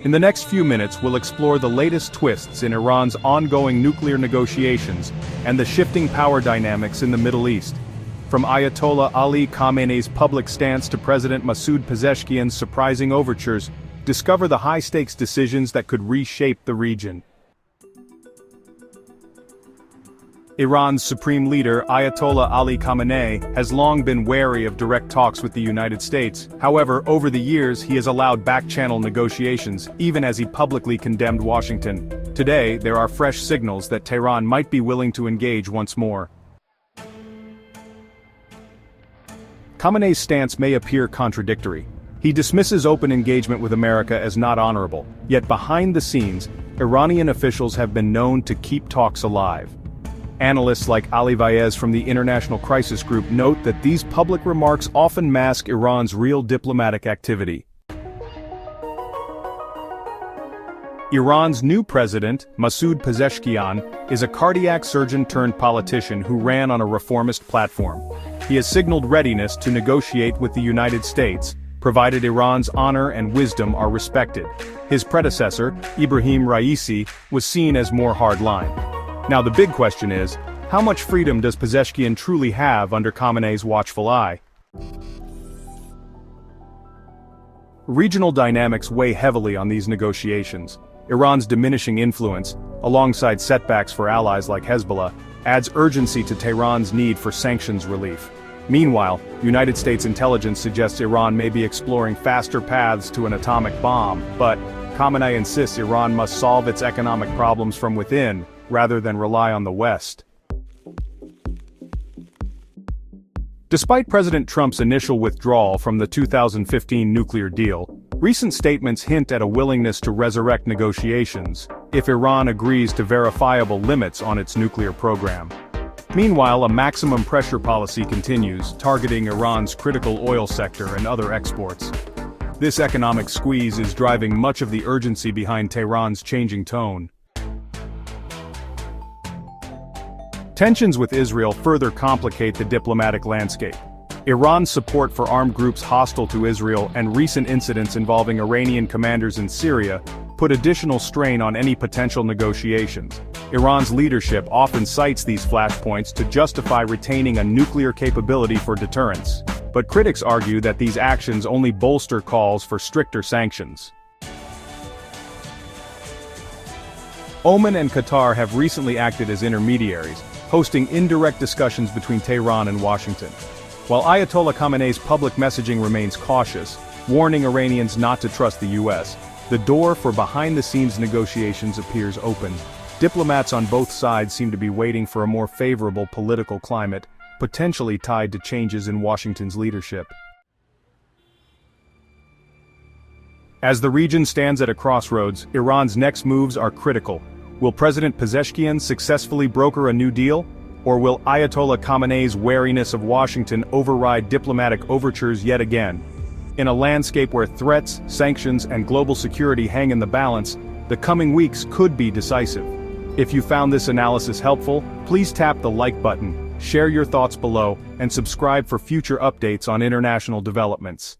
In the next few minutes, we'll explore the latest twists in Iran's ongoing nuclear negotiations and the shifting power dynamics in the Middle East. From Ayatollah Ali Khamenei's public stance to President Pezeshkian's surprising overtures, discover the high-stakes decisions that could reshape the region. Iran's supreme leader, Ayatollah Ali Khamenei, has long been wary of direct talks with the United States. However, over the years he has allowed back-channel negotiations, even as he publicly condemned Washington. Today, there are fresh signals that Tehran might be willing to engage once more. Khamenei's stance may appear contradictory. He dismisses open engagement with America as not honorable, yet behind the scenes, Iranian officials have been known to keep talks alive. Analysts like Ali Vaez from the International Crisis Group note that these public remarks often mask Iran's real diplomatic activity. Iran's new president, Pezeshkian, is a cardiac surgeon-turned-politician who ran on a reformist platform. He has signaled readiness to negotiate with the United States, provided Iran's honor and wisdom are respected. His predecessor, Ibrahim Raisi, was seen as more hardline. Now the big question is, how much freedom does Pezeshkian truly have under Khamenei's watchful eye? Regional dynamics weigh heavily on these negotiations. Iran's diminishing influence, alongside setbacks for allies like Hezbollah, adds urgency to Tehran's need for sanctions relief. Meanwhile, United States intelligence suggests Iran may be exploring faster paths to an atomic bomb, but Khamenei insists Iran must solve its economic problems from within, rather than rely on the West. Despite President Trump's initial withdrawal from the 2015 nuclear deal, recent statements hint at a willingness to resurrect negotiations, if Iran agrees to verifiable limits on its nuclear program. Meanwhile, a maximum pressure policy continues, targeting Iran's critical oil sector and other exports. This economic squeeze is driving much of the urgency behind Tehran's changing tone. Tensions with Israel further complicate the diplomatic landscape. Iran's support for armed groups hostile to Israel and recent incidents involving Iranian commanders in Syria put additional strain on any potential negotiations. Iran's leadership often cites these flashpoints to justify retaining a nuclear capability for deterrence. But critics argue that these actions only bolster calls for stricter sanctions. Oman and Qatar have recently acted as intermediaries, hosting indirect discussions between Tehran and Washington. While Ayatollah Khamenei's public messaging remains cautious, warning Iranians not to trust the US, the door for behind-the-scenes negotiations appears open. Diplomats on both sides seem to be waiting for a more favorable political climate, potentially tied to changes in Washington's leadership. As the region stands at a crossroads, Iran's next moves are critical. Will President Pezeshkian successfully broker a new deal? Or will Ayatollah Khamenei's wariness of Washington override diplomatic overtures yet again? In a landscape where threats, sanctions, and global security hang in the balance, the coming weeks could be decisive. If you found this analysis helpful, please tap the like button, share your thoughts below, and subscribe for future updates on international developments.